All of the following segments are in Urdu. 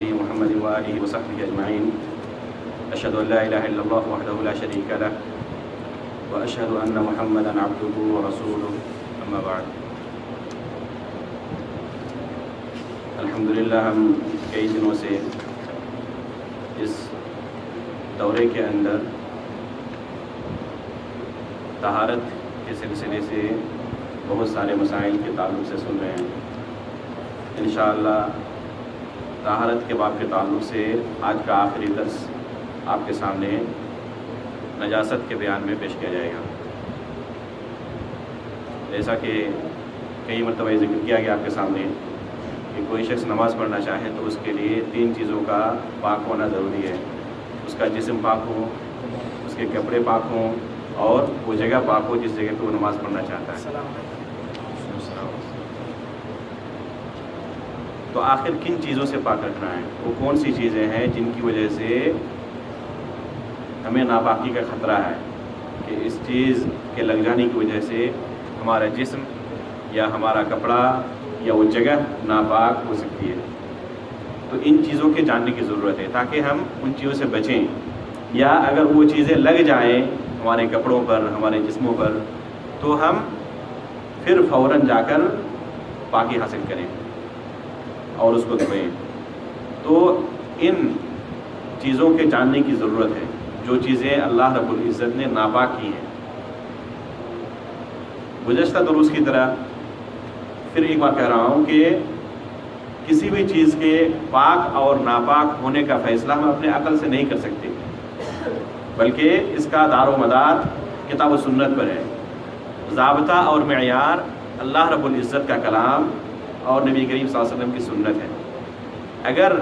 محمد وآله وصحبه أجمعين. أشهد أن لا إله إلا الله وحده لا شريك له وأشهد أن محمدا عبده ورسوله. أما بعد. الحمدللہ ہم کئی دنوں سے اس دورے کے اندر طہارت کے سلسلے سے بہت سارے مسائل کے تعلق سے سن رہے ہیں. انشاءاللہ طہارت کے باب کے تعلق سے آج کا آخری درس آپ کے سامنے نجاست کے بیان میں پیش کیا جائے گا. جیسا کہ کئی مرتبہ ذکر کیا گیا آپ کے سامنے کہ کوئی شخص نماز پڑھنا چاہے تو اس کے لیے 3 چیزوں کا پاک ہونا ضروری ہے. اس کا جسم پاک ہو، اس کے کپڑے پاک ہوں، اور وہ جگہ پاک ہو جس جگہ پہ وہ نماز پڑھنا چاہتا ہے. تو آخر کن چیزوں سے پاک رکھنا ہے؟ وہ کون سی چیزیں ہیں جن کی وجہ سے ہمیں ناپاکی کا خطرہ ہے کہ اس چیز کے لگ جانے کی وجہ سے ہمارا جسم یا ہمارا کپڑا یا وہ جگہ ناپاک ہو سکتی ہے. تو ان چیزوں کے جاننے کی ضرورت ہے تاکہ ہم ان چیزوں سے بچیں، یا اگر وہ چیزیں لگ جائیں ہمارے کپڑوں پر، ہمارے جسموں پر، تو ہم پھر فوراً جا کر پاکی حاصل کریں اور اس کو دھوئیں. تو ان چیزوں کے جاننے کی ضرورت ہے جو چیزیں اللہ رب العزت نے ناپاک کی ہیں. گزشتہ دروس کی طرح پھر ایک بار کہہ رہا ہوں کہ کسی بھی چیز کے پاک اور ناپاک ہونے کا فیصلہ ہم اپنے عقل سے نہیں کر سکتے، بلکہ اس کا دار و مدار کتاب و سنت پر ہے. ضابطہ اور معیار اللہ رب العزت کا کلام اور نبی کریم صلی اللہ علیہ وسلم کی سنت ہے. اگر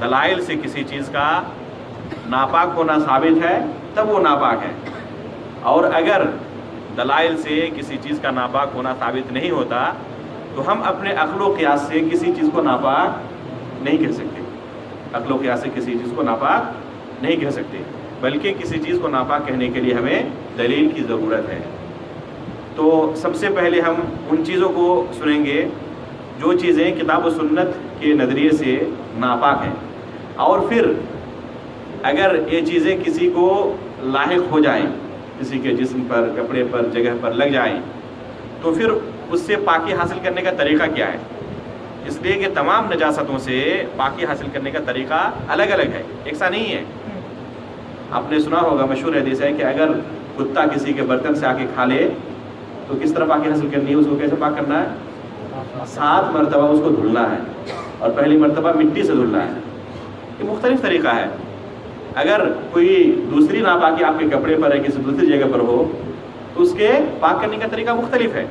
دلائل سے کسی چیز کا ناپاک ہونا ثابت ہے تب وہ ناپاک ہے، اور اگر دلائل سے کسی چیز کا ناپاک ہونا ثابت نہیں ہوتا تو ہم اپنے عقل و قیاس سے کسی چیز کو ناپاک نہیں کہہ سکتے. عقل و قیاس سے کسی چیز کو ناپاک نہیں کہہ سکتے، بلکہ کسی چیز کو ناپاک کہنے کے لیے ہمیں دلیل کی ضرورت ہے. تو سب سے پہلے ہم ان چیزوں کو سنیں گے جو چیزیں کتاب و سنت کے نظریے سے ناپاک ہیں، اور پھر اگر یہ چیزیں کسی کو لاحق ہو جائیں، کسی کے جسم پر، کپڑے پر، جگہ پر لگ جائیں، تو پھر اس سے پاکی حاصل کرنے کا طریقہ کیا ہے. اس لیے کہ تمام نجاستوں سے پاکی حاصل کرنے کا طریقہ الگ الگ ہے، ایک سا نہیں ہے. آپ نے سنا ہوگا، مشہور حدیث ہے کہ اگر کتا کسی کے برتن سے آ کے کھا لے تو کس طرح پاکی حاصل کرنی ہے، اس کو کیسے پاک کرنا ہے؟ 7 مرتبہ اس کو دھلنا ہے، اور پہلی مرتبہ مٹی سے دھلنا ہے. یہ مختلف طریقہ ہے. اگر کوئی دوسری ناپاکی آپ کے کپڑے پر ہے، کسی دوسری جگہ پر ہو، تو اس کے پاک کرنے کا طریقہ مختلف ہے.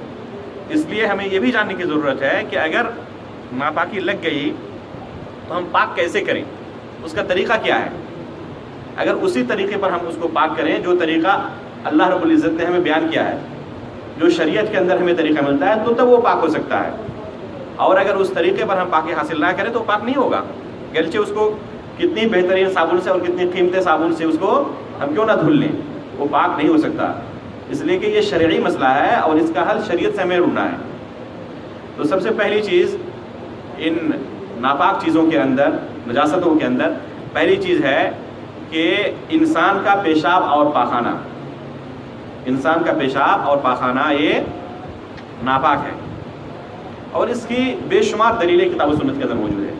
اس لیے ہمیں یہ بھی جاننے کی ضرورت ہے کہ اگر ناپاکی لگ گئی تو ہم پاک کیسے کریں، اس کا طریقہ کیا ہے. اگر اسی طریقے پر ہم اس کو پاک کریں جو طریقہ اللہ رب العزت نے ہمیں بیان کیا ہے، جو شریعت کے اندر ہمیں طریقہ ملتا ہے، تو تب وہ پاک ہو سکتا ہے. اور اگر اس طریقے پر ہم پاکی حاصل نہ کریں تو پاک نہیں ہوگا، گرچہ اس کو کتنی بہترین صابن سے اور کتنی قیمتی صابن سے اس کو ہم کیوں نہ دھل لیں، وہ پاک نہیں ہو سکتا. اس لیے کہ یہ شرعی مسئلہ ہے اور اس کا حل شریعت سے ہمیں ڈھونڈنا ہے. تو سب سے پہلی چیز ان ناپاک چیزوں کے اندر، نجاستوں کے اندر، پہلی چیز ہے کہ انسان کا پیشاب اور پاخانہ. انسان کا پیشاب اور پاخانہ یہ ناپاک ہے، اور اس کی بے شمار دلیلیں کتاب و سنت کے اندر موجود ہے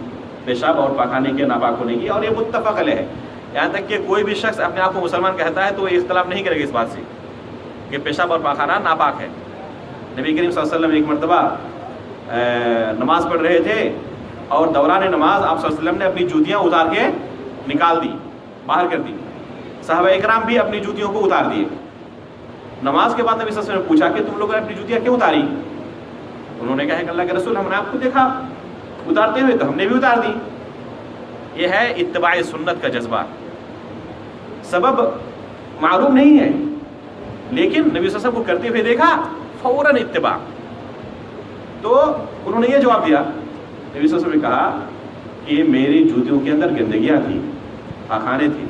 پیشاب اور پاخانے کے ناپاک ہونے کی، اور یہ متفق علیہ ہے. یہاں تک کہ کوئی بھی شخص اپنے آپ کو مسلمان کہتا ہے تو یہ اختلاف نہیں کرے گا اس بات سے کہ پیشاب اور پاخانہ ناپاک ہے. نبی کریم صلی اللہ علیہ وسلم ایک مرتبہ نماز پڑھ رہے تھے، اور دوران نماز آپ صلی اللہ علیہ وسلم نے اپنی جوتیاں اتار کے نکال دی، باہر کر دی. صحابہ اکرام بھی اپنی جوتیوں کو اتار دیے. نماز کے بعد نبی صلی اللہ علیہ وسلم نے پوچھا کہ تم لوگوں نے اپنی جوتیاں کیوں اتاری؟ انہوں نے کہا کہ اللہ کے رسول، ہم نے آپ کو دیکھا اتارتے ہوئے تو ہم نے بھی اتار دی. یہ ہے اتباع سنت کا جذبہ. سبب معلوم نہیں ہے، لیکن نبی صلی اللہ علیہ وسلم کو کرتے ہوئے دیکھا، فوراً اتباع. تو انہوں نے یہ جواب دیا، نبی صلی اللہ علیہ وسلم نے کہا کہ میری جوتیوں کے اندر گندگیاں تھیں، پاخانے تھے،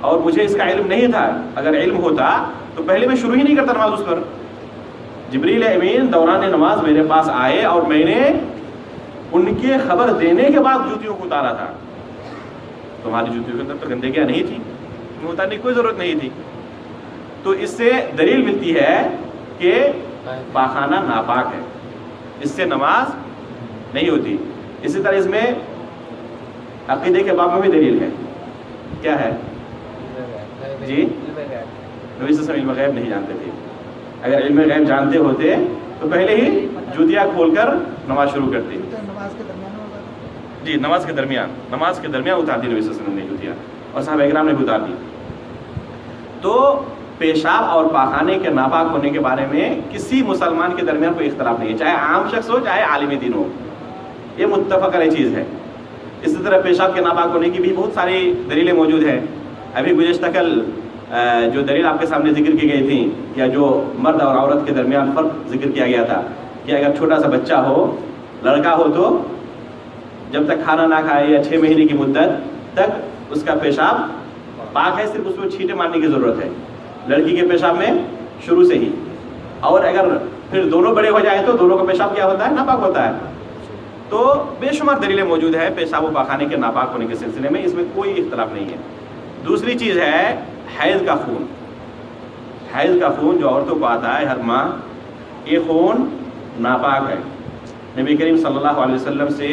اور مجھے اس کا علم نہیں تھا. اگر علم ہوتا تو پہلے میں شروع ہی نہیں کرتا نماز اس پر. جبریل امین دوران نماز میرے پاس آئے اور میں نے ان کے خبر دینے کے بعد جوتیوں کو اتارا تھا. تمہاری جوتیوں کے اندر تو گندگیاں نہیں تھی, انہیں اتارنے کی کوئی ضرورت نہیں تھی. تو اس سے دلیل ملتی ہے کہ پاخانہ ناپاک ہے, اس سے نماز نہیں ہوتی. اسی طرح اس میں عقیدے کے باب میں بھی دلیل ہے. کیا ہے جی؟ نبی صلی اللہ علیہ وسلم علم غیب نہیں جانتے تھے. اگر علم غیب جانتے ہوتے تو پہلے ہی جوتیاں کھول کر نماز شروع کرتے. جی, نماز کے درمیان اتار دی نبی صلی اللہ علیہ وسلم نے جوتیاں, اور صحابہ کرام نے بھی اتار دی. تو پیشاب اور پاخانے کے ناپاک ہونے کے بارے میں کسی مسلمان کے درمیان کوئی اختلاف نہیں ہے, چاہے عام شخص ہو چاہے عالم دین ہو, یہ متفق علیہ چیز ہے. اسی طرح پیشاب کے ناپاک ہونے کی بھی بہت ساری دلیلیں موجود ہیں. ابھی گزشتہ کل جو دلیل آپ کے سامنے ذکر کی گئی تھی, یا جو مرد اور عورت کے درمیان فرق ذکر کیا گیا تھا, کہ اگر چھوٹا سا بچہ ہو, لڑکا ہو, تو جب تک کھانا نہ کھائے یا 6 مہینے کی مدت تک اس کا پیشاب پاک ہے, صرف اس کو چھینٹے مارنے کی ضرورت ہے. لڑکی کے پیشاب میں شروع سے ہی. اور اگر پھر دونوں بڑے ہو جائیں تو دونوں کا پیشاب کیا ہوتا ہے؟ ناپاک ہوتا ہے. تو بے شمار دلیلیں موجود ہیں پیشاب و پاخانے کے ناپاک ہونے کے سلسلے میں, اس میں کوئی اختلاف نہیں ہے. دوسری چیز ہے حیض کا خون. حیض کا خون جو عورتوں کو آتا ہے ہر ماہ, یہ خون ناپاک ہے. نبی کریم صلی اللہ علیہ وسلم سے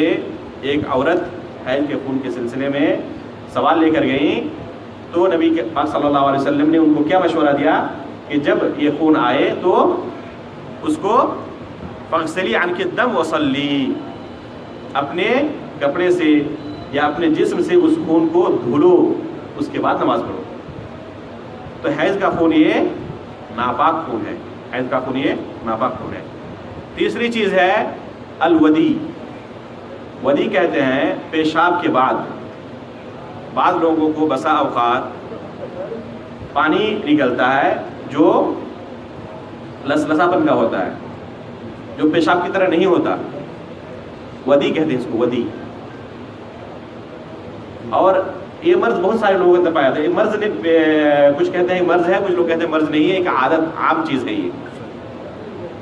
ایک عورت حیض کے خون کے سلسلے میں سوال لے کر گئیں, تو نبی پاک صلی اللہ علیہ وسلم نے ان کو کیا مشورہ دیا کہ جب یہ خون آئے تو اس کو فغسلی عنک الدم وصلی, اپنے کپڑے سے یا اپنے جسم سے اس خون کو دھلو, اس کے بعد نماز پڑھو. تو حیض کا خون یہ ناپاک خون ہے, حیض کا خون یہ ناپاک خون ہے. تیسری چیز ہے الودی. ودی کہتے ہیں پیشاب کے بعد بعض لوگوں کو بسا اوقات پانی نکلتا ہے جو لسلسا پن کا ہوتا ہے, جو پیشاب کی طرح نہیں ہوتا. ودی کہتے ہیں اس کو, ودی. اور یہ مرض بہت سارے لوگوں کے اندر پایا جاتا ہے. یہ مرض کچھ کہتے ہیں مرض ہے, کچھ لوگ کہتے ہیں مرض نہیں ہے, ایک عادت عام چیز ہے یہ.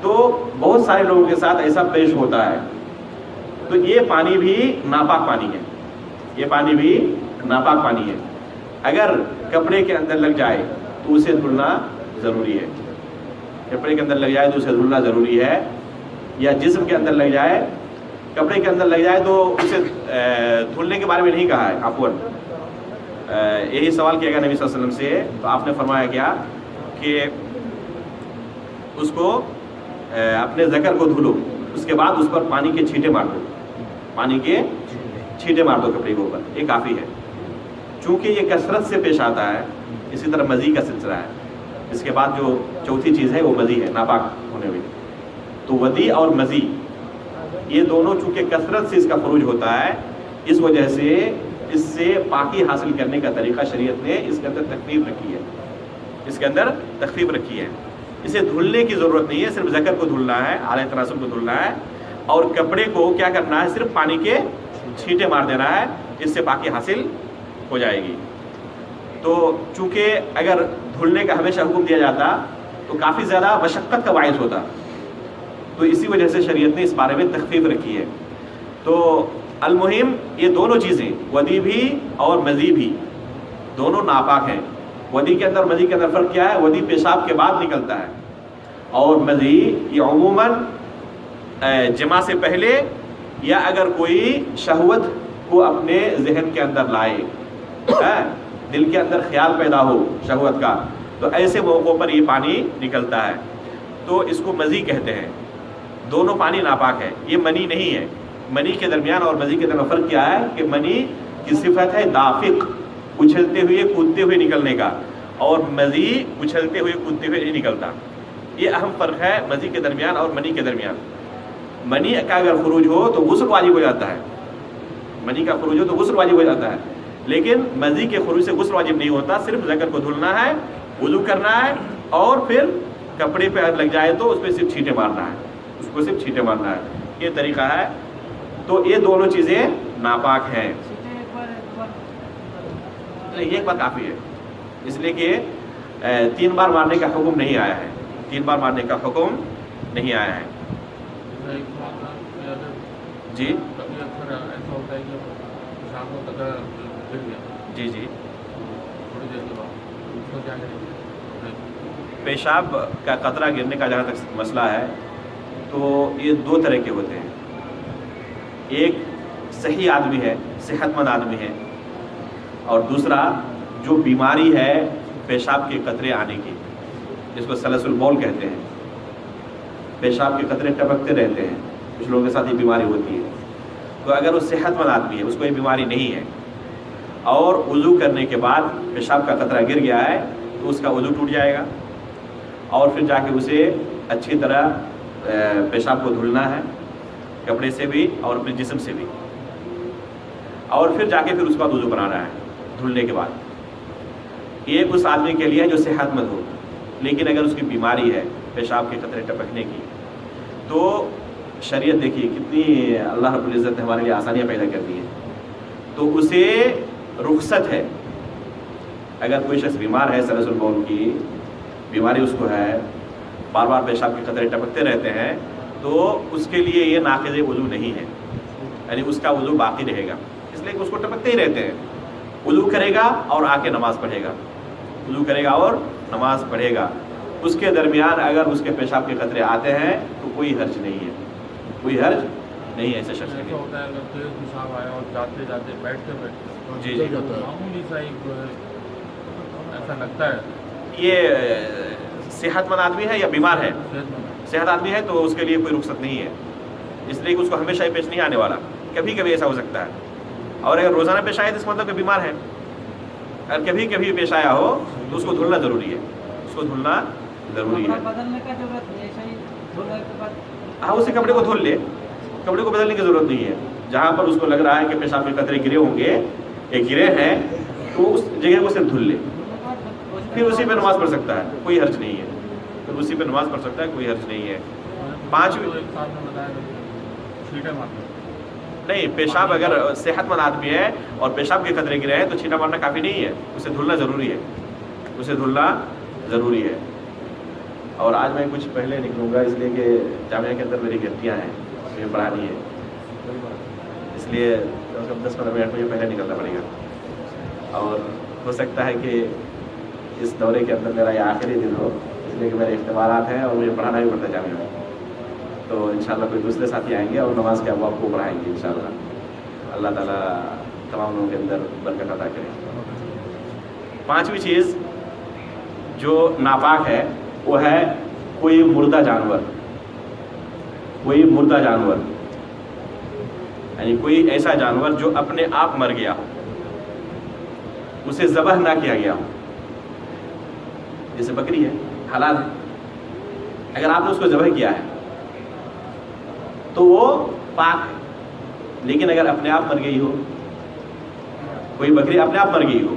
تو بہت سارے لوگوں کے ساتھ ایسا پیش ہوتا ہے. تو یہ پانی بھی ناپاک پانی ہے, یہ پانی بھی ناپاک پانی ہے. اگر کپڑے کے اندر لگ جائے تو اسے دھلنا ضروری ہے. کپڑے کے اندر لگ جائے تو اسے دھلنا ضروری ہے, یا جسم کے اندر لگ جائے, کپڑے کے اندر لگ جائے تو اسے دھلنے کے بارے میں نہیں کہا ہے. عفواً یہی سوال کیا گیا نبی صلی اللہ علیہ وسلم سے, تو آپ نے فرمایا کیا کہ اس کو اپنے ذکر کو دھلو, اس کے بعد اس پر پانی کے چھینٹے مار دو, پانی کے چھینٹے مار دو کپڑے کے اوپر, یہ کافی ہے. چونکہ یہ کثرت سے پیش آتا ہے. اسی طرح مزی کا سلسلہ ہے. اس کے بعد جو چوتھی چیز ہے وہ مزی ہے, ناپاک ہونے میں. تو ودی اور مزی یہ دونوں چونکہ کثرت سے اس کا خروج ہوتا ہے, اس وجہ سے اس سے پاکی حاصل کرنے کا طریقہ شریعت نے اس کے اندر تخفیف رکھی ہے, اس کے اندر تخفیف رکھی ہے. اسے دھلنے کی ضرورت نہیں ہے, صرف ذکر کو دھلنا ہے, اعلیٰ تناسل کو دھلنا ہے, اور کپڑے کو کیا کرنا ہے, صرف پانی کے چھینٹے مار دینا ہے, اس سے پاکی حاصل ہو جائے گی. تو چونکہ اگر دھلنے کا ہمیشہ حکم دیا جاتا تو کافی زیادہ مشقت کا باعث ہوتا, تو اسی وجہ سے شریعت نے اس بارے میں تخفیف رکھی ہے. تو المہم یہ دونوں چیزیں, ودی بھی اور مزی بھی, دونوں ناپاک ہیں. ودی کے اندر مزی کے اندر فرق کیا ہے؟ ودی پیشاب کے بعد نکلتا ہے, اور مزی یہ عموماً جمع سے پہلے, یا اگر کوئی شہوت کو اپنے ذہن کے اندر لائے, دل کے اندر خیال پیدا ہو شہوت کا, تو ایسے موقعوں پر یہ پانی نکلتا ہے. تو اس کو مزی کہتے ہیں. دونوں پانی ناپاک ہے, یہ منی نہیں ہے. منی کے درمیان اور مزی کے درمیان فرق کیا ہے کہ منی کی صفت ہے دافق, اچھلتے ہوئے کودتے ہوئے نکلنے کا, اور مزی اچھلتے ہوئے کودتے ہوئے نہیں نکلتا. یہ اہم فرق ہے مزی کے درمیان اور منی کے درمیان. منی کا اگر خروج ہو تو غسل واجب ہو جاتا ہے, منی کا خروج ہو تو غسل واجب ہو جاتا ہے, لیکن مزی کے خروج سے غسل واجب نہیں ہوتا. صرف ذکر کو دھلنا ہے, وضو کرنا ہے, اور پھر کپڑے پہ لگ جائے تو اس پہ صرف چھینٹے مارنا ہے, اس کو صرف چھینٹے مارنا ہے. یہ طریقہ ہے. تو یہ دونوں چیزیں ناپاک ہیں. ایک بار کافی ہے, اس لیے کہ 3 بار مارنے کا حکم نہیں آیا ہے, 3 بار مارنے کا حکم نہیں آیا ہے. جی یہ اکثر ایسا ہوتا ہے کہ پیشاب کو قطرہ گر گیا جی جی تھوڑی دیر کے بعد، اس کو کیا کریں گے؟ پیشاب کا قطرہ گرنے کا جہاں تک مسئلہ ہے تو یہ دو طرح کے ہوتے ہیں. ایک صحیح آدمی ہے، صحت مند آدمی ہے، اور دوسرا جو بیماری ہے پیشاب کے قطرے آنے کی، جس کو سلس البول کہتے ہیں. پیشاب کے قطرے ٹپکتے رہتے ہیں، کچھ لوگوں کے ساتھ یہ بیماری ہوتی ہے. تو اگر وہ صحت مند آدمی ہے، اس کو یہ بیماری نہیں ہے، اور وضو کرنے کے بعد پیشاب کا قطرہ گر گیا ہے تو اس کا وضو ٹوٹ جائے گا، اور پھر جا کے اسے اچھی طرح پیشاب کو دھلنا ہے، کپڑے سے بھی اور اپنے جسم سے بھی، اور پھر جا کے پھر اس کے بعد وضو بنانا ہے دھلنے کے بعد. یہ اس آدمی کے لیے جو صحت مند ہو. لیکن اگر اس کی بیماری ہے پیشاب کے قطرے ٹپکنے کی، تو شریعت دیکھیے کتنی اللہ رب العزت نے ہمارے لیے آسانیاں پیدا کر دی ہیں. تو اسے رخصت ہے، اگر کوئی شخص بیمار ہے، سلس البول کی بیماری اس کو ہے، بار بار پیشاب کے قطرے ٹپکتے رہتے ہیں، تو اس کے لیے یہ ناقض وضو نہیں ہے، یعنی اس کا وضو باقی رہے گا، اس لیے کہ اس کو ٹپکتے ہی رہتے ہیں. وضو کرے گا اور آ کے نماز پڑھے گا، وضو کرے گا اور نماز پڑھے گا. اس کے درمیان اگر اس کے پیشاب کے قطرے آتے ہیں تو کوئی حرج نہیں ہے، کوئی حرج نہیں ہے ایسے شخص کے ایسا لیے. ہوتا ہے اگر تیز پیشاب آیا اور جاتے جاتے بیٹھتے جی جی معمولی سا ایک جو ہے ایسا لگتا ہے یہ صحت مند آدمی ہے یا بیمار ہے؟ صحت مند صحت آدمی ہے تو اس کے لیے کوئی رخصت نہیں ہے، اس لیے کہ اس کو ہمیشہ ہی پیش نہیں آنے والا، کبھی کبھی ایسا ہو سکتا ہے. اور اگر روزانہ پیش آئے تو اس کا مطلب کہ بیمار ہے. اگر کبھی کبھی پیش آیا ہو تو اس کو دھلنا ضروری ہے، اس کو دھلنا ضروری ہے. بدلنے کا ضرورت نہیں ہے، ایسا ہی دھونے کے بعد ہاں اسے کپڑے کو دھل لے، کپڑے کو بدلنے کی ضرورت نہیں ہے. جہاں پر اس کو لگ رہا ہے کہ پیشاب کے قطرے گرے ہوں گے، یہ گرے ہیں، تو اس جگہ کو صرف دھل لے، پھر اسی پہ نماز پڑھ سکتا ہے، کوئی حرج نہیں ہے. پھر اسی پہ نماز پڑھ سکتا ہے، کوئی حرج نہیں ہے. پانچویں ایک صاحب نے بتایا چھینٹے مارتے نہیں، پیشاب اگر صحت مند آدمی ہے اور پیشاب کے قطرے گرے ہیں تو چھینٹا مارنا کافی نہیں ہے، اسے دھلنا ضروری ہے، اسے دھلنا ضروری ہے. اور آج میں کچھ پہلے نکلوں گا، اس لیے کہ جامعہ کے اندر میری گھنٹیاں ہیں، مجھے پڑھانی ہے، اس لیے 10-15 منٹ مجھے پہلے نکلنا پڑے گا. اور ہو سکتا ہے کہ اس دورے کے اندر میرا یہ آخری دن ہو، اس لیے کہ میرے اختبارات ہیں اور مجھے پڑھانا بھی پڑتا ہے جامعہ میں. تو انشاءاللہ کوئی دوسرے ساتھی آئیں گے اور نماز کے ابواب کو پڑھائیں گے انشاءاللہ. اللہ تعالیٰ تمام لوگوں کے اندر برکت عطا کرے. پانچویں چیز جو ناپاک ہے وہ ہے کوئی مردہ جانور، کوئی مردہ جانور یعنی کوئی ایسا جانور جو اپنے آپ مر گیا ہو، اسے ذبح نہ کیا گیا ہو. جیسے بکری ہے، حلال ہے، اگر آپ نے اس کو ذبح کیا ہے تو وہ پاک ہے. لیکن اگر اپنے آپ مر گئی ہو، کوئی بکری اپنے آپ مر گئی ہو،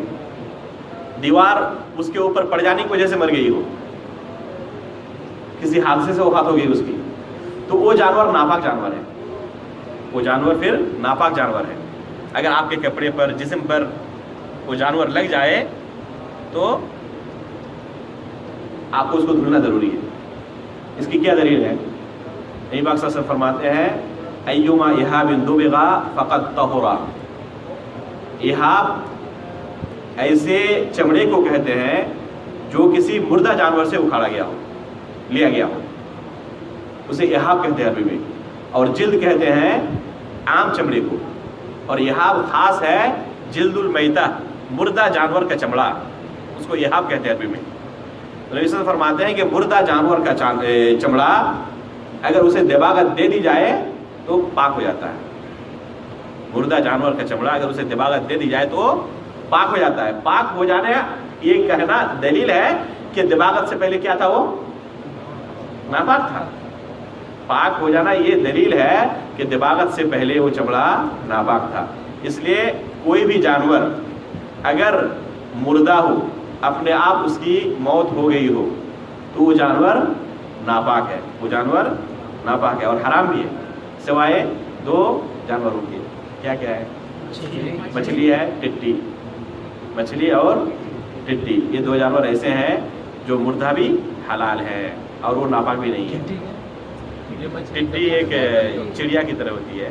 دیوار اس کے اوپر پڑ جانے کی وجہ سے مر گئی ہو، کسی حادثے سے وفات ہو گئی اس کی، تو وہ جانور ناپاک جانور ہے، وہ جانور پھر ناپاک جانور ہے. اگر آپ کے کپڑے پر، جسم پر وہ جانور لگ جائے تو آپ کو اس کو دھلنا ضروری ہے. اس کی کیا دلیل ہے؟ نبی پاک صلی اللہ علیہ وسلم فرماتے ہیں ایما احاب دبغا فقد طہرا. احاب ایسے چمڑے کو کہتے ہیں جو کسی مردہ جانور سے اکھاڑا گیا ہو، لیا گیا ہو، اسے احاب کہتے ہیں عربی میں. اور جلد کہتے ہیں عام چمڑے کو، اور احاب خاص ہے جلد المیتہ، مردہ جانور کا چمڑا، اس کو احاب کہتے ہیں عربی میں. نبی صلی اللہ علیہ وسلم فرماتے ہیں کہ مردہ جانور کا چمڑا اگر اسے دباغت دے دی جائے تو پاک ہو جاتا ہے. مردہ جانور کا چمڑا اگر اسے دباغت دے دی جائے تو پاک ہو جاتا ہے. پاک ہو جانے یہ کہنا دلیل ہے کہ دباغت سے پہلے کیا تھا؟ وہ ناپاک تھا. پاک ہو جانا یہ دلیل ہے کہ دباغت سے پہلے وہ چمڑا ناپاک تھا. اس لیے کوئی بھی جانور اگر مردہ ہو، اپنے آپ اس کی موت ہو گئی ہو، تو وہ جانور ناپاک ہے، وہ جانور ناپاک ہے اور حرام بھی ہے، سوائے دو جانوروں کے. کیا کیا ہے؟ مچھلی ہے، ٹٹی. مچھلی اور ٹٹی، یہ دو جانور ایسے ہیں جو مردہ بھی حلال ہے اور وہ ناپاک بھی نہیں ہے. ٹٹی ایک چڑیا کی طرح ہوتی ہے،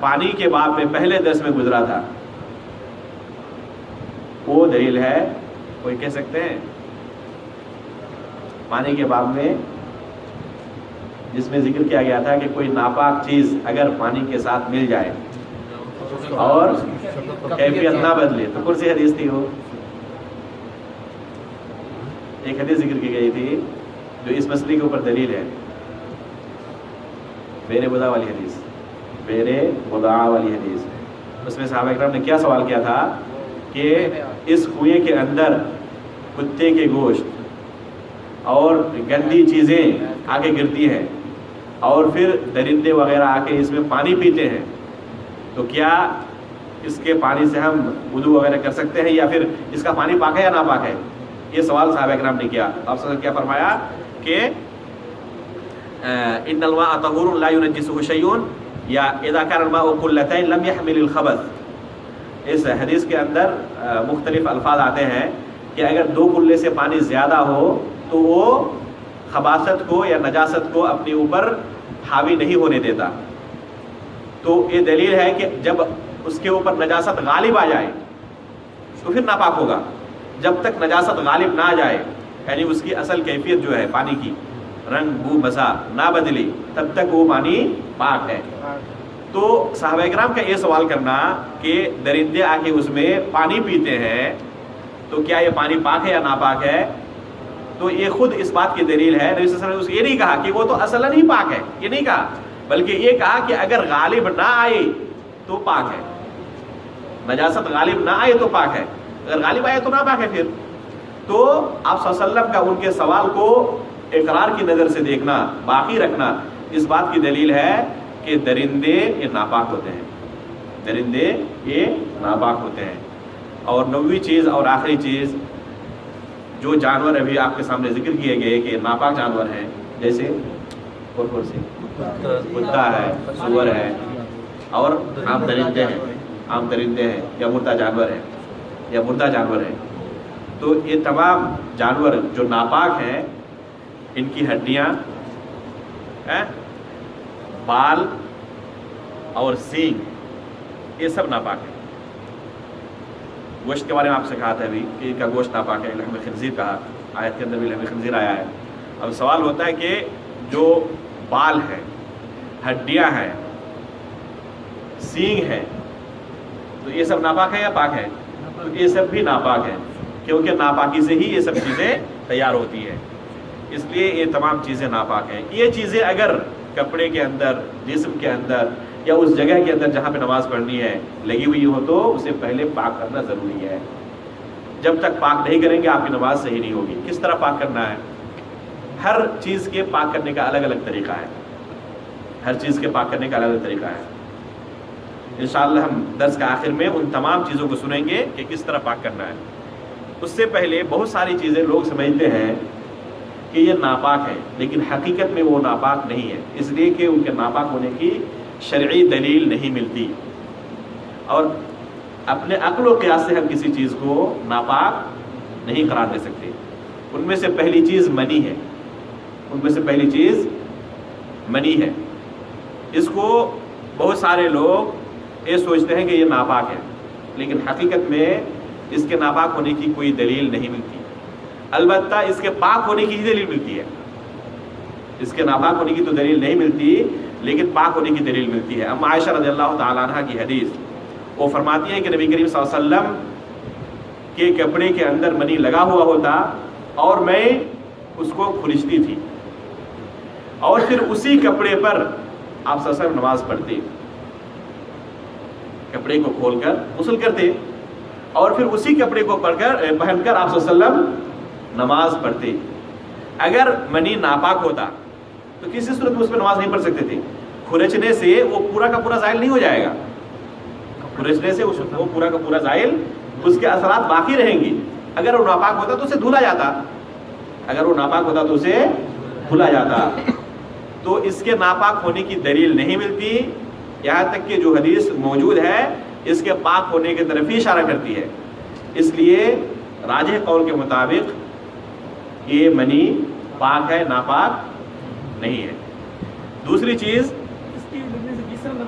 پانی کے باب میں پہلے درس میں گزرا تھا، وہ دلیل ہے، کوئی کہہ سکتے ہیں پانی کے باب میں جس میں ذکر کیا گیا تھا کہ کوئی ناپاک چیز اگر پانی کے ساتھ مل جائے اور کیفیت نہ بدلے تو کون سی حدیث تھی وہ؟ ایک حدیث ذکر کی گئی تھی جو اس مسئلے کے اوپر دلیل ہے، بیر بدا والی حدیث، بیر بدا والی حدیث۔ اس میں صحابہ کرام نے کیا سوال کیا تھا کہ اس کنویں کے اندر کتے کے گوشت اور گندی چیزیں آ کے گرتی ہیں اور پھر درندے وغیرہ آ کے اس میں پانی پیتے ہیں، تو کیا اس کے پانی سے ہم وضو وغیرہ کر سکتے ہیں یا پھر اس کا پانی پاک ہے یا ناپاک ہے؟ یہ سوال صحابہ کرام نے کیا۔ آپ صلی اللہ علیہ وسلم کیا فرمایا کہ ان الماء طہور لا ينجسه شيء یا اذا كان الماء قلتين لم يحمل الخبث۔ اس حدیث کے اندر مختلف الفاظ آتے ہیں کہ اگر 2 کلے سے پانی زیادہ ہو تو وہ خباثت کو یا نجاست کو اپنے اوپر حاوی نہیں ہونے دیتا۔ تو یہ دلیل ہے کہ جب اس کے اوپر نجاست غالب آ جائے تو پھر ناپاک ہوگا، جب تک نجاست غالب نہ آ جائے، یعنی اس کی اصل کیفیت جو ہے پانی کی، رنگ بو مزہ نہ بدلی، تب تک وہ پانی پاک ہے۔ تو صحابہ کرام کا یہ سوال کرنا کہ درندے آ کے اس میں پانی پیتے ہیں تو کیا یہ پانی پاک ہے یا ناپاک ہے، تو یہ خود اس بات کی دلیل ہے۔ نبی صلی اللہ علیہ وسلم نے یہ نہیں کہا کہ وہ تو اصلاً ہی پاک ہے، یہ نہیں کہا، بلکہ یہ کہا کہ اگر غالب نہ آئے تو پاک ہے، نجاست غالب نہ آئے تو پاک ہے، اگر غالب آئے تو ناپاک ہے۔ پھر تو آپ صلی اللہ علیہ وسلم کا ان کے سوال کو اقرار کی نظر سے دیکھنا، باقی رکھنا، اس بات کی دلیل ہے کہ درندے یہ ناپاک ہوتے ہیں، درندے یہ ناپاک ہوتے ہیں۔ اور 9ویں چیز اور آخری چیز، جو جانور ابھی آپ کے سامنے ذکر کیے گئے کہ ناپاک جانور ہیں، جیسے کتا ہے، سور ہے اور عام درندے ہیں یا مردہ جانور ہیں، تو یہ تمام جانور جو ناپاک ہیں، ان کی ہڈیاں، بال اور سینگ، یہ سب ناپاک ہیں۔ گوشت کے بارے میں آپ سے کہا تھا ابھی کہ ان کا گوشت ناپاک ہے، لحم خنزیر کہا، آیت کے اندر بھی لحم خنزیر آیا ہے۔ اب سوال ہوتا ہے کہ جو بال ہیں، ہڈیاں ہیں، سینگ ہے، تو یہ سب ناپاک ہے یا پاک ہے؟ تو یہ سب بھی ناپاک ہیں، کیونکہ ناپاکی سے ہی یہ سب چیزیں تیار ہوتی ہیں، اس لیے یہ تمام چیزیں ناپاک ہیں۔ یہ چیزیں اگر کپڑے کے اندر، جسم کے اندر یا اس جگہ کے اندر جہاں پہ نماز پڑھنی ہے لگی ہوئی ہو تو اسے پہلے پاک کرنا ضروری ہے۔ جب تک پاک نہیں کریں گے آپ کی نماز صحیح نہیں ہوگی۔ کس طرح پاک کرنا ہے؟ ہر چیز کے پاک کرنے کا الگ الگ طریقہ ہے، ہر چیز کے پاک کرنے کا الگ الگ طریقہ ہے۔ انشاءاللہ ہم درس کا آخر میں ان تمام چیزوں کو سنیں گے کہ کس طرح پاک کرنا ہے۔ اس سے پہلے بہت ساری چیزیں لوگ سمجھتے ہیں کہ یہ ناپاک ہے، لیکن حقیقت میں وہ ناپاک نہیں ہے، اس لیے کہ ان کے ناپاک ہونے کی شرعی دلیل نہیں ملتی، اور اپنے عقل و قیاس سے ہم کسی چیز کو ناپاک نہیں قرار دے سکتے۔ ان میں سے پہلی چیز منی ہے، منی ہے۔ اس کو بہت سارے لوگ یہ سوچتے ہیں کہ یہ ناپاک ہے، لیکن حقیقت میں اس کے ناپاک ہونے کی کوئی دلیل نہیں ملتی، البتہ اس کے پاک ہونے کی ہی دلیل ملتی ہے۔ اس کے ناپاک ہونے کی تو دلیل نہیں ملتی، لیکن پاک ہونے کی دلیل ملتی ہے۔ اما عائشہ رضی اللہ تعالیٰ عنہ کی حدیث، وہ فرماتی ہے کہ نبی کریم صلی اللہ علیہ وسلم کے کپڑے کے اندر منی لگا ہوا ہوتا اور میں اس کو کھرچتی تھی، اور پھر اسی کپڑے پر آپ صلی اللہ علیہ وسلم نماز پڑھتے، کپڑے کو کھول کر غسل کرتے اور پھر اسی کپڑے کو پہن کر آپ صلی اللہ علیہ وسلم نماز پڑھتے۔ اگر منی ناپاک ہوتا تو کسی صورت میں اس پہ نماز نہیں پڑھ سکتے تھے۔ کھرچنے سے وہ پورا کا پورا زائل نہیں ہو جائے گا، کھرچنے سے وہ پورا کا پورا زائل، اس کے اثرات باقی رہیں گی۔ اگر وہ ناپاک ہوتا تو اسے دھلا جاتا، تو اس کے ناپاک ہونے کی دلیل نہیں ملتی، یہاں تک کہ جو حدیث موجود ہے اس کے پاک ہونے کی طرف ہی اشارہ کرتی ہے۔ اس لیے راجح قول کے مطابق یہ منی پاک ہے، ناپاک نہیں ہے۔ دوسری چیز، اس کی جس طرح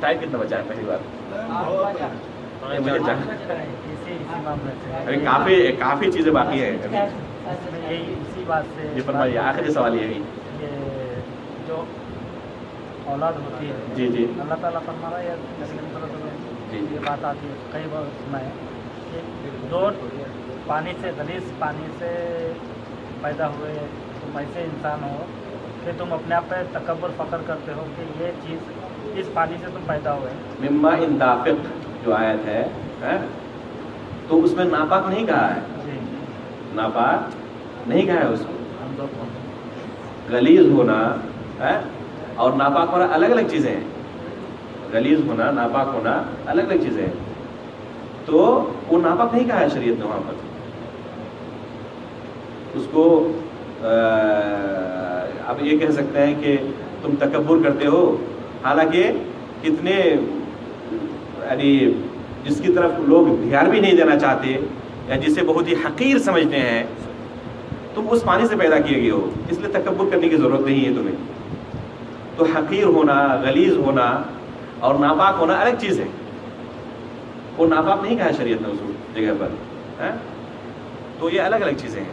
ٹائم کتنا بچا ہے پہلی بار؟ مجھے ابھی کافی چیزیں باقی ہیں ابھی. اسی بات سے جی فرمائیے, آخری سوال یہ ہے. جو اولاد ہوتی ہے جی جی اللہ تعالیٰ فرما رہا ہے یا جی یہ بات آتی ہے کئی بار سنا ہے کہ دو پانی سے غلیظ پانی سے پیدا ہوئے تم ایسے انسان ہو کہ تم اپنے آپ پہ تکبر فخر کرتے ہو کہ یہ چیز اس پانی سے تم پیدا ہوئے. مما ان دافق جو آیت ہے تو اس میں ناپاک نہیں کہا ہے, جی ناپاک نہیں کہا ہے اس کو. غلیظ ہونا اور ناپاک ہونا الگ الگ چیزیں ہیں. غلیظ ہونا, ناپاک ہونا الگ الگ چیزیں ہیں. تو وہ ناپاک نہیں کہا ہے شریعت نے وہاں پر. اس کو اب یہ کہہ سکتے ہیں کہ تم تکبر کرتے ہو, حالانکہ کتنے یعنی جس کی طرف لوگ دھیان بھی نہیں دینا چاہتے یا جسے بہت ہی حقیر سمجھتے ہیں, تم اس پانی سے پیدا کیے گئے ہو, اس لیے تکبر کرنے کی ضرورت نہیں ہے تمہیں. تو حقیر ہونا, غلیظ ہونا اور ناپاک ہونا الگ چیز ہے. وہ ناپاک نہیں کہا شریعت نے اس جگہ پر. تو یہ الگ الگ چیزیں ہیں.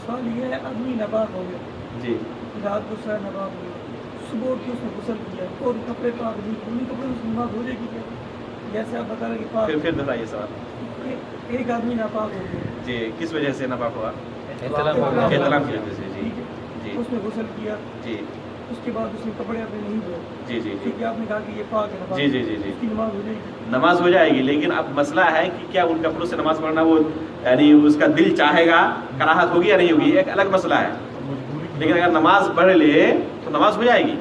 سوال یہ ہے, آدمی ناپاک ہو گیا, جی رات دوسرا ناپاک ہو گیا, صبح اٹھ کے اس نے غسل کیا اور کپڑے پاک نہیں, انہیں کپڑے اس نماز ہو جائے گی کیا؟ جیسے آپ بتا رہے کہ پاک پھر بتائیے سوال. ایک آدمی ناپاک ہو گیا, جی کس وجہ سے ناپاک ہوا؟ احترام احترام کی وجہ سے. جی جی اس نے غسل کیا, جی اس کے بعد اس نے کپڑے اپنے نہیں دھوئے, جی جی ٹھیک ہے, آپ نے کہا کہ یہ پاک ہے, ناپاک جی جی جی جی اس کی نماز ہو جائے گی. نماز ہو جائے گی, لیکن اب مسئلہ ہے کہ کیا ان کپڑوں سے نماز پڑھنا وہ یعنی اس کا دل چاہے گا, کراہت ہوگی یا نہیں ہوگی, ایک الگ مسئلہ ہے. لیکن اگر نماز پڑھ لے تو نماز ہو جائے گی,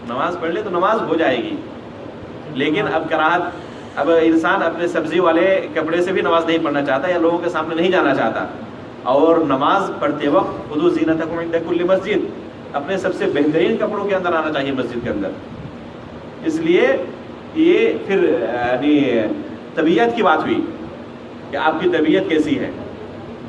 نماز پڑھ لے تو نماز ہو جائے گی. لیکن اب کراہت, اب انسان اپنے سبزی والے کپڑے سے بھی نماز نہیں پڑھنا چاہتا یا لوگوں کے سامنے نہیں جانا چاہتا, اور نماز پڑھتے وقت خذوا زینتکم عند کل مسجد, اپنے سب سے بہترین کپڑوں کے اندر آنا چاہیے مسجد کے اندر. اس لیے یہ پھر یعنی طبیعت کی بات ہوئی کہ آپ کی طبیعت کیسی ہے.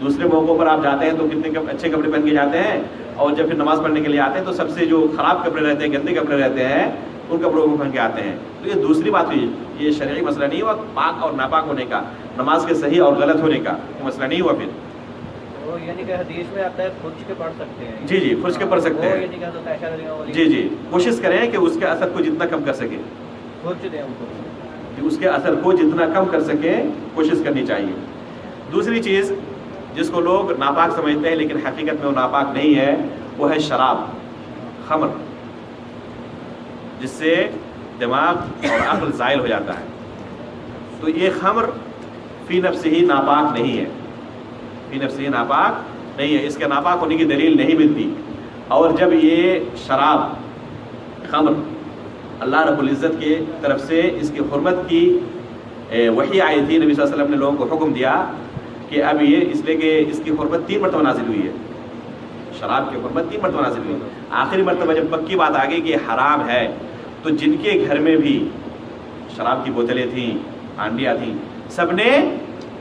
دوسرے موقعوں پر آپ جاتے ہیں تو کتنے اچھے کپڑے پہن کے جاتے ہیں, اور جب پھر نماز پڑھنے کے لیے آتے ہیں تو سب سے جو خراب کپڑے رہتے ہیں, گندے کپڑے رہتے ہیں, ان کپڑوں کو پہن کے آتے ہیں. تو یہ دوسری بات ہوئی, یہ شرعی مسئلہ نہیں ہوا پاک اور ناپاک ہونے کا, نماز کے صحیح اور غلط ہونے کا یہ مسئلہ نہیں ہوا. پھر یعنی کہ حدیث میں آتا ہے کھرچ کے پڑھ سکتے ہیں. جی جی کھرچ کے پڑھ سکتے ہیں. جی جی کوشش کریں کہ اس کے اثر کو جتنا کم کر سکیں, کھرچ دیں ہم کو, اس کے اثر کو جتنا کم کر سکیں کوشش کرنی چاہیے. دوسری چیز جس کو لوگ ناپاک سمجھتے ہیں لیکن حقیقت میں وہ ناپاک نہیں ہے, وہ ہے شراب, خمر, جس سے دماغ اور عقل زائل ہو جاتا ہے. تو یہ خمر فی نفسہ ہی ناپاک نہیں ہے, فی نفسہ ہی ناپاک نہیں ہے, اس کے ناپاک ہونے کی دلیل نہیں ملتی. اور جب یہ شراب, خمر اللہ رب العزت کی طرف سے اس کی حرمت کی وحی آئی تھی, نبی صلی اللہ علیہ وسلم نے لوگوں کو حکم دیا کہ اب یہ اس لیے کہ اس کی حرمت 3 مرتبہ نازل ہوئی ہے, شراب کی حرمت 3 مرتبہ نازل ہوئی. آخری مرتبہ جب پکی بات آ گئی کہ یہ حرام ہے, تو جن کے گھر میں بھی شراب کی بوتلیں تھیں, ہانڈیاں تھیں, سب نے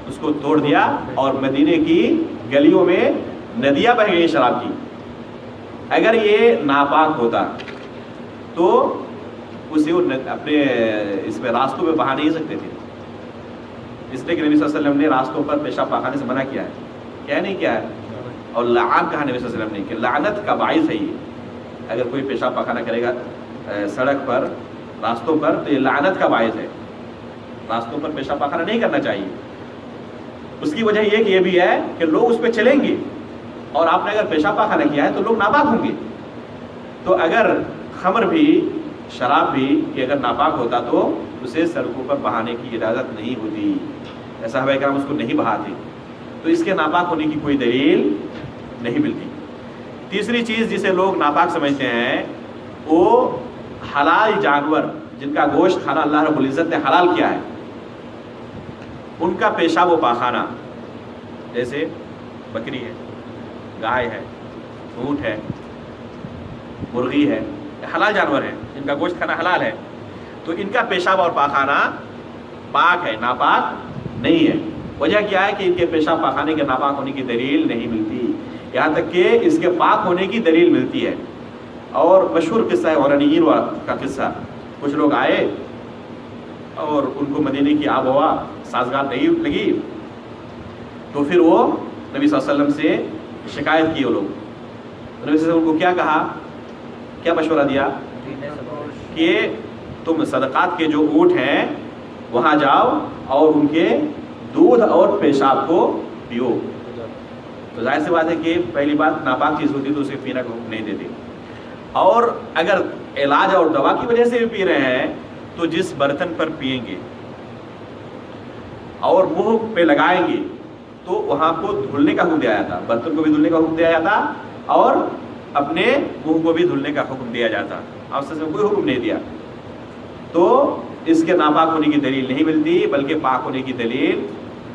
اس کو توڑ دیا, اور مدینے کی گلیوں میں ندیاں بہہ گئی شراب کی. اگر یہ ناپاک ہوتا تو اسے اپنے اس میں راستوں پہ بہا نہیں سکتے تھے, اس لیے کہ نبی صلی اللہ علیہ وسلم نے راستوں پر پیشاب پاخانے سے منع کیا ہے, کیا نہیں کیا ہے, اور لعان کہا نبی صلی اللہ علیہ وسلم نے کہ لعنت کا باعث ہے یہ. اگر کوئی پیشاب پاخانہ کرے گا سڑک پر, راستوں پر, تو یہ لعنت کا باعث ہے. راستوں پر پیشاب پاخانہ نہیں کرنا چاہیے. اس کی وجہ یہ بھی ہے کہ لوگ اس پہ چلیں گے, اور آپ نے اگر پیشاب پاخانہ کیا ہے تو لوگ ناپاک ہوں گے. تو اگر خمر بھی, شراب بھی کہ اگر ناپاک ہوتا تو اسے سڑکوں پر بہانے کی اجازت نہیں ہوتی, صحابہ کرام اس کو نہیں بہاتے. تو اس کے ناپاک ہونے کی کوئی دلیل نہیں ملتی. تیسری چیز جسے لوگ ناپاک سمجھتے ہیں وہ حلال جانور جن کا گوشت کھانا اللہ رب العزت نے حلال کیا ہے, ان کا پیشاب و پاخانہ, جیسے بکری ہے, گائے ہے, اونٹ ہے, مرغی ہے, حلال جانور ہیں جن کا گوشت کھانا حلال ہے. تو ان کا پیشاب اور پاخانہ پاک ہے, ناپاک نہیں ہے. وجہ کیا ہے کہ ان کے پیشاب پاخانے کے ناپاک ہونے کی دلیل نہیں ملتی, یہاں تک کہ اس کے پاک ہونے کی دلیل ملتی ہے. اور مشہور قصہ ہے عرنیین کا قصہ کچھ لوگ آئے اور ان کو مدینے کی آب و ہوا سازگار نہیں لگی، تو پھر وہ نبی صلی اللہ علیہ وسلم سے شکایت کی وہ لوگ. نبی صلی اللہ علیہ وسلم کو کیا کہا، کیا مشورہ دیا کہ تم صدقات کے جو اونٹ ہیں وہاں جاؤ اور ان کے دودھ اور پیشاب کو پیو. تو ظاہر سی بات ہے کہ پہلی بات ناپاک چیز ہوتی تو اسے پینا کو حکم نہیں دیتے، اور اگر علاج اور دوا کی وجہ سے بھی پی رہے ہیں تو جس برتن پر پیئیں گے اور منہ پہ لگائیں گے تو وہاں کو دھلنے کا حکم دیا جاتا، برتن کو بھی دھلنے کا حکم دیا جاتا اور اپنے منہ کو بھی دھلنے کا حکم دیا جاتا. آپ سے کوئی حکم نہیں دیا. تو اس کے ناپاک ہونے کی دلیل نہیں ملتی، بلکہ پاک ہونے کی دلیل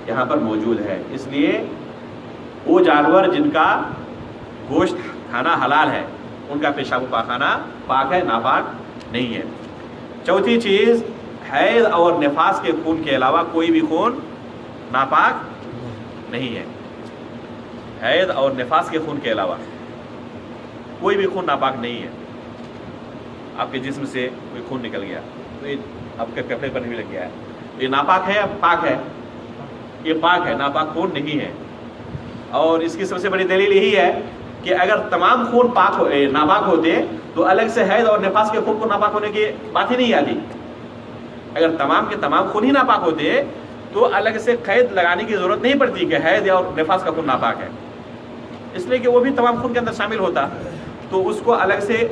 یہاں پر موجود ہے. اس لیے وہ جانور جن کا گوشت کھانا حلال ہے ان کا پیشاب و پاخانہ پاک ہے، ناپاک نہیں ہے. چوتھی چیز، حیض اور نفاس کے خون کے علاوہ کوئی بھی خون ناپاک نہیں ہے. حیض اور نفاس کے خون کے علاوہ کوئی بھی خون ناپاک نہیں ہے. آپ کے جسم سے کوئی خون نکل گیا تو یہ آپ کے کپڑے پر بھی لگ گیا ہے، یہ ناپاک ہے یا پاک ہے؟ یہ پاک ہے، ناپاک خون نہیں ہے. اور اس کی سب سے بڑی دلیل یہی ہے کہ اگر تمام خون ناپاک ہوتے تو الگ سے حیض اور نفاس کے خون کو ناپاک ہونے کی بات ہی نہیں آتی. اگر تمام کے تمام خون ہی ناپاک ہوتے تو الگ سے قید لگانے کی ضرورت نہیں پڑتی کہ حیض اور نفاس کا خون ناپاک ہے، اس لیے کہ وہ بھی تمام خون کے اندر شامل ہوتا. تو اس کو الگ سے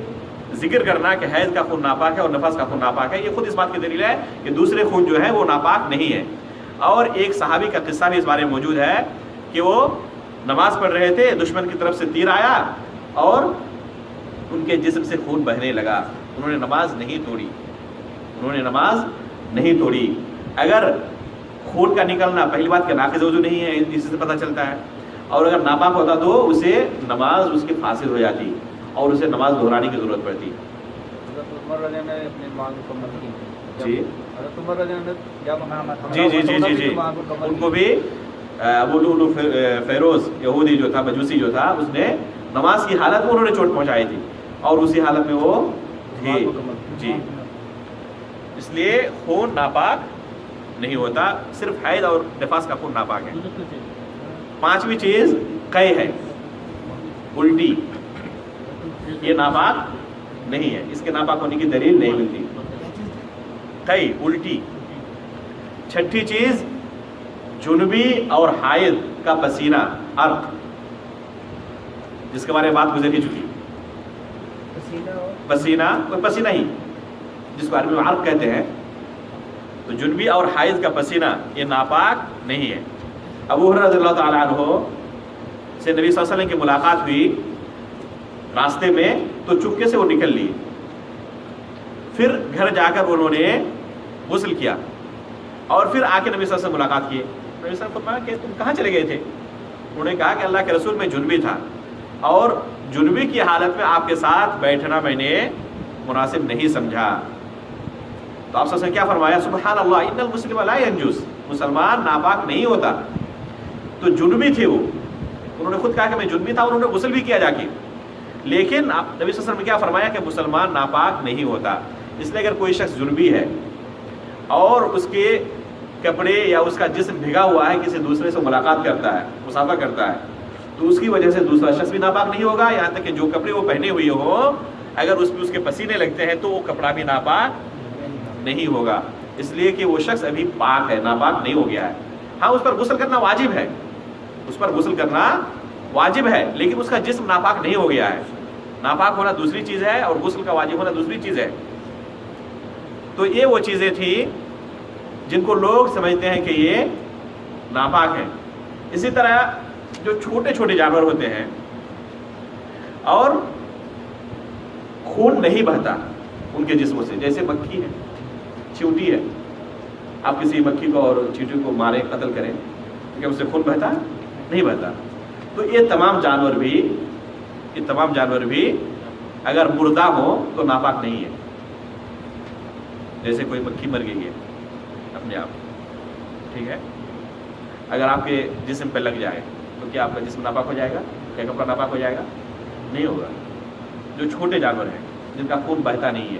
ذکر کرنا کہ حیض کا خون ناپاک ہے اور نفاس کا خون ناپاک ہے، یہ خود اس بات کی دلیل ہے کہ دوسرے خون جو ہے وہ ناپاک نہیں ہے. اور ایک صحابی کا قصہ بھی اس بارے میں موجود ہے کہ وہ نماز پڑھ رہے تھے، دشمن کی طرف سے تیر آیا اور ان کے جسم سے خون بہنے لگا. انہوں نے نماز نہیں توڑی. اگر خون کا نکلنا پہلی بات کہ ناقض وضو نہیں ہے، اس سے پتہ چلتا ہے، اور اگر ناپاک ہوتا تو اسے نماز اس کی فاسد ہو جاتی اور اسے نماز دہرانے کی ضرورت پڑتی. جی ان کو بھی ابو لؤلؤ فیروز یہودی جو تھا، مجوسی جو تھا، اس نے نماز کی حالت میں انہوں نے چوٹ پہنچائی تھی اور اسی حالت میں وہ تھے. جی اس لیے خون ناپاک نہیں ہوتا، صرف حیض اور نفاس کا خون ناپاک ہے. پانچویں چیز قے ہے، الٹی. یہ ناپاک نہیں ہے، اس کے ناپاک ہونے کی دلیل نہیں ملتی. قے الٹی. چھٹی چیز جنبی اور حائض کا پسینہ، عرق، جس کے بارے میں بات گزر ہی چکی. پسینہ ہی جس کو عربی میں عرق کہتے ہیں. تو جنبی اور حائض کا پسینہ یہ ناپاک نہیں ہے. ابو ہریرہ رضی اللہ تعالیٰ عنہ سے نبی صلی اللہ علیہ وسلم کی ملاقات ہوئی راستے میں تو چپکے سے وہ نکل لیے. پھر گھر جا کر انہوں نے غسل کیا اور پھر آ کے نبی صلی اللہ علیہ وسلم ملاقات کیے. نبی صلی اللہ علیہ وسلم فرمایا کہ تم کہاں چلے گئے تھے؟ انہوں نے کہا کہ اللہ کے رسول میں جنبی تھا اور جنبی کی حالت میں آپ کے ساتھ بیٹھنا میں نے مناسب نہیں سمجھا. تو آپ صلی اللہ علیہ وسلم کیا فرمایا؟ سبحان اللہ ان المسلم لا ینجس. مسلمان ناپاک نہیں ہوتا. تو جنبی تھے وہ، انہوں نے خود کہا کہ میں جنبی تھا، انہوں نے غسل بھی کیا جا کے. لیکن نبی صلی اللہ علیہ وسلم نے کیا فرمایا کہ مسلمان ناپاک نہیں ہوتا. اس لیے اگر کوئی شخص جنبی ہے اور اس کے کپڑے یا اس کا جسم بھگا ہوا ہے، کسی دوسرے سے ملاقات کرتا ہے، مسافہ کرتا ہے، تو اس کی وجہ سے دوسرا شخص بھی ناپاک نہیں ہوگا. یہاں تک کہ جو کپڑے وہ پہنے ہوئے ہوں اگر اس پہ اس کے پسینے لگتے ہیں تو وہ کپڑا بھی ناپاک نہیں ہوگا. اس لیے کہ وہ شخص ابھی پاک ہے، ناپاک نہیں ہو گیا ہے. ہاں اس پر غسل کرنا واجب ہے، اس پر غسل کرنا واجب ہے، لیکن اس کا جسم ناپاک نہیں ہو گیا ہے. ناپاک ہونا دوسری چیز ہے اور غسل کا واجب ہونا دوسری چیز ہے. تو یہ وہ چیزیں تھیں جن کو لوگ سمجھتے ہیں کہ یہ ناپاک ہے. اسی طرح جو چھوٹے چھوٹے جانور ہوتے ہیں اور خون نہیں بہتا ان کے جسموں سے، جیسے مکھی ہے، چیونٹی ہے. آپ کسی مکھی کو اور چیونٹی کو ماریں، قتل کریں، کیا اس سے خون بہتا؟ نہیں بہتا. تو یہ تمام جانور بھی اگر مردہ ہوں تو ناپاک نہیں ہے. جیسے کوئی مکھی مر گئی ہے اپنے آپ، ٹھیک ہے، اگر آپ کے جسم پہ لگ جائے تو کیا آپ کا جسم ناپاک ہو جائے گا؟ کیا کپڑا ناپاک ہو جائے گا؟ نہیں ہوگا. جو چھوٹے جانور ہیں جن کا خون بہتا نہیں ہے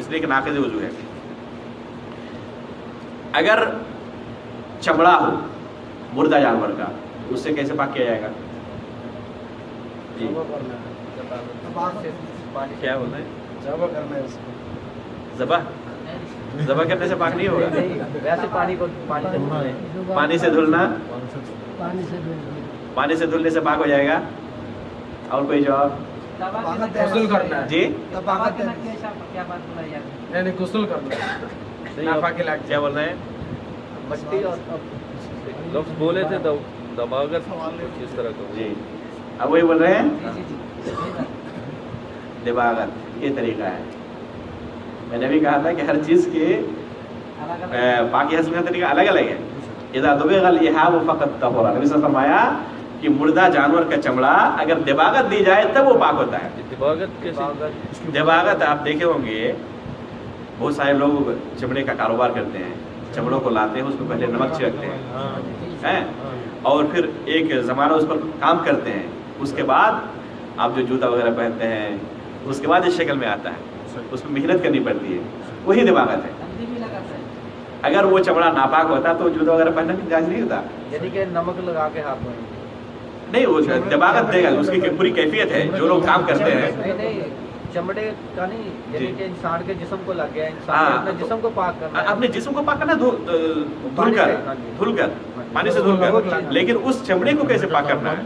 اس لیے کہ ناقض وضو ہے. اگر چمڑا ہو مردہ جانور کا تو اس سے کیسے پاک کیا جائے گا؟ جی کیا بول رہے ہیں؟ ذبح کرنا ہے اس کو. ذبح کرنے سے پاک نہیں ہوگا. ویسے پانی سے دھلنا، پانی سے دھلنے سے پاک ہو جائے گا. اور کوئی جواب؟ غسل کرنا ہے. جی طباقت ہے. نہیں غسل کرنا ہے. ناپاکی لگ کیا بول رہے ہیں؟ مٹی اور لفظ بولے تھے دباغت کچھ اس طرح کا. جی اب وہی بول رہے ہیں دباغت. یہ طریقہ ہے. میں نے بھی کہا تھا کہ ہر چیز کے پاکی حاصل کا طریقہ الگ الگ ہے. اذا دبغ الاحاب فقط طہر. نبی صلی اللہ علیہ وسلم فرمایا کہ مردہ جانور کا چمڑا اگر دباغت دی جائے تب وہ پاک ہوتا ہے. دباغت کیسے؟ دباغت آپ دیکھے ہوں گے بہت سارے لوگ چمڑے کا کاروبار کرتے ہیں. چمڑوں کو لاتے ہیں، اس کو پہلے نمک چھڑکتے ہیں اور پھر ایک زمانہ اس پر کام کرتے ہیں. اس کے بعد آپ جو جوتا وغیرہ پہنتے ہیں اس کے بعد اس شکل میں آتا ہے. اس میں محنت کرنی پڑتی ہے. وہی دباغت ہے. اگر وہ چمڑا ناپاک ہوتا تو جوتا وغیرہ پہننا بھی جائز نہیں ہوتا. یعنی کہ نمک لگا کے ہاتھ میں نہیں، وہ دباغت دے گا. اس کی پوری کیفیت ہے. جو لوگ کام کرتے ہیں نہیں چمڑے کا نہیں، یعنی کہ انسان کے جسم کو لگ گیا. انسان نے اپنے جسم کو پاک کرنا ہے. اپنے جسم کو پاک کرنا دھل کر پانی سے دھل کر. لیکن اس چمڑے کو کیسے پاک کرنا ہے؟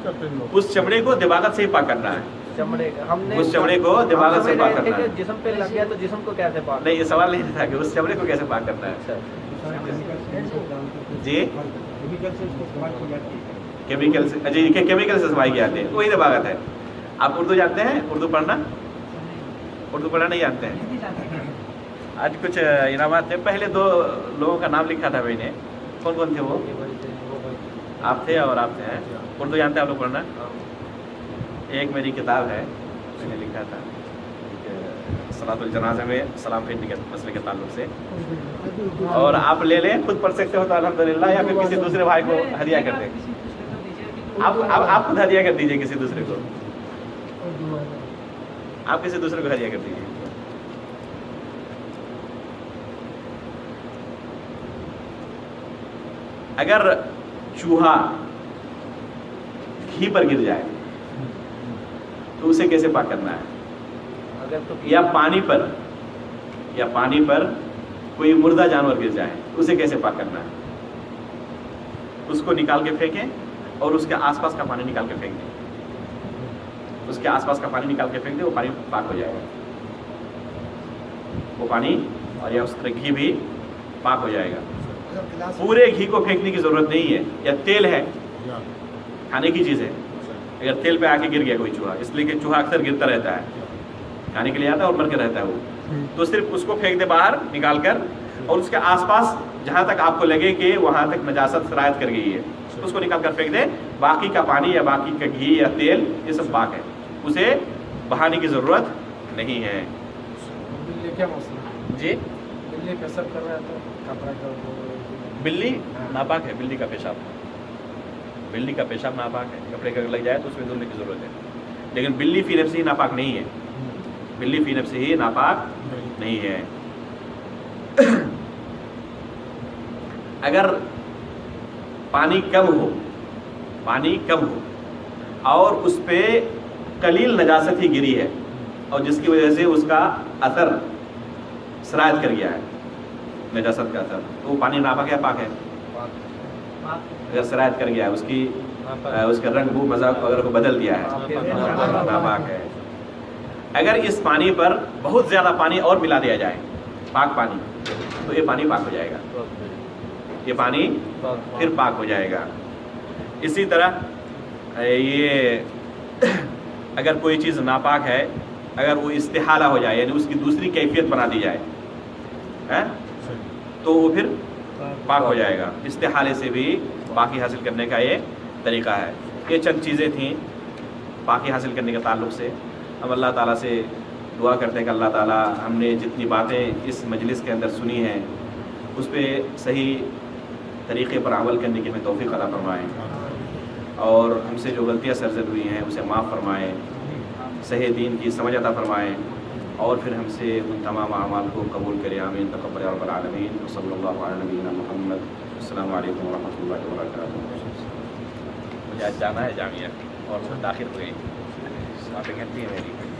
اس چمڑے کو دباغت سے ہی پاک کرنا ہے. چمڑے ہم نے اس چمڑے کو دباغت سے پاک کرنا ہے. جسم پہ لگ گیا تو جسم کو کیسے پاک؟ نہیں، یہ سوال نہیں تھا کہ اس چمڑے کو کیسے پاک کرنا ہے. جی کیمیکل سے، جی کیمیکل سے صفائی کیا جاتے ہیں. وہی دباغت ہے. آپ اردو جانتے ہیں؟ اردو پڑھنا نہیں جانتے ہیں؟ آج کچھ انعامات تھے. پہلے 2 لوگوں کا نام لکھا تھا میں نے. کون تھے وہ؟ آپ تھے اور آپ تھے. اردو جانتے ہیں آپ لوگ پڑھنا؟ ایک میری کتاب ہے، میں نے لکھا تھا صلاۃ الجنازہ میں سلام پھیرنے کے مسئلے کے تعلق سے. اور آپ لے لیں، خود پڑھ سکتے ہو تو الحمدللہ، یا پھر کسی دوسرے بھائی کو ہدیہ کر دیں. آپ خود ہدیہ کر دیجیے کسی دوسرے کو. آپ کسی دوسرے کو ہدیہ کر دیجیے. اگر چوہا گھی پر گر جائے تو اسے کیسے پاک کرنا ہے؟ اگر تو یا پانی پر کوئی مردہ جانور گر جائے تو اسے کیسے پاک کرنا ہے؟ اس کو نکال کے پھینکیں اور اس کے آس پاس کا پانی نکال کے پھینک دیں. اس کے آس پاس کا پانی نکال کے پھینک دیں، وہ پانی پاک ہو جائے گا. وہ پانی اور یا اس طرح گھی بھی پاک ہو جائے گا. پورے گھی کو پھینکنے کی ضرورت نہیں ہے. یا تیل ہے، کھانے کی چیز ہے، اگر تیل پہ آ کے گر گیا کوئی چوہا، اس لیے کہ چوہا اکثر گرتا رہتا ہے، کھانے کے لیے آتا ہے اور مر کے رہتا ہے وہ، تو صرف اس کو پھینک دے باہر نکال کر، اور اس کے آس پاس جہاں تک آپ کو لگے کہ وہاں تک نجاست سرایت کر گئی ہے اس کو نکال کر پھینک دے. باقی کا پانی یا باقی کا گھی یا تیل یہ سب پاک ہے، اسے بہانے کی ضرورت نہیں ہے. بلی کیا مسئلہ؟ جی بلی پیشاب کر رہا ہے تو کپڑا کا بلی ناپاک ہے. بلی کا پیشاب ناپاک ہے. کپڑے کا لگ جائے تو اس میں دھلنے کی ضرورت ہے. لیکن بلی فی نفس ہی ناپاک نہیں ہے. بلی فی نفس ہی ناپاک نہیں ہے. اگر پانی کم ہو اور اس پہ قلیل نجاست ہی گری ہے اور جس کی وجہ سے اس کا اثر سرایت کر گیا ہے، نجاست کا اثر، تو وہ پانی ناپاک ہے پاک ہے؟ اگر سرایت کر گیا ہے، اس کا رنگ بو مذاق وغیرہ کو بدل دیا ہے، ناپاک ہے. اگر اس پانی پر بہت زیادہ پانی اور ملا دیا جائے، پاک پانی، تو یہ پانی پاک ہو جائے گا. یہ پانی پھر پاک ہو جائے گا. اسی طرح یہ اگر کوئی چیز ناپاک ہے، اگر وہ استحالہ ہو جائے، یعنی اس کی دوسری کیفیت بنا دی جائے تو وہ پھر پاک ہو جائے گا. استحالے سے بھی پاکی حاصل کرنے کا یہ طریقہ ہے. یہ چند چیزیں تھیں پاکی حاصل کرنے کے تعلق سے. ہم اللہ تعالیٰ سے دعا کرتے ہیں کہ اللہ تعالیٰ ہم نے جتنی باتیں اس مجلس کے اندر سنی ہیں اس پہ صحیح طریقے پر عمل کرنے کی ہمیں توفیق عطا فرمائیں، اور ہم سے جو غلطیاں سرزد ہوئی ہیں اسے معاف فرمائیں، صحیح دین کی سمجھ عطا فرمائیں. اور پھر ہم سے ان تمام اعمال کو قبول کرے. آمین. تقبل یا رب العالمین. صلی اللہ علیہ نبینا محمد. السلام علیکم ورحمۃ اللہ وبرکاتہ. مجھے آج جانا ہے جامعہ اور داخل ہو گئی. باتیں کرتی ہیں میری.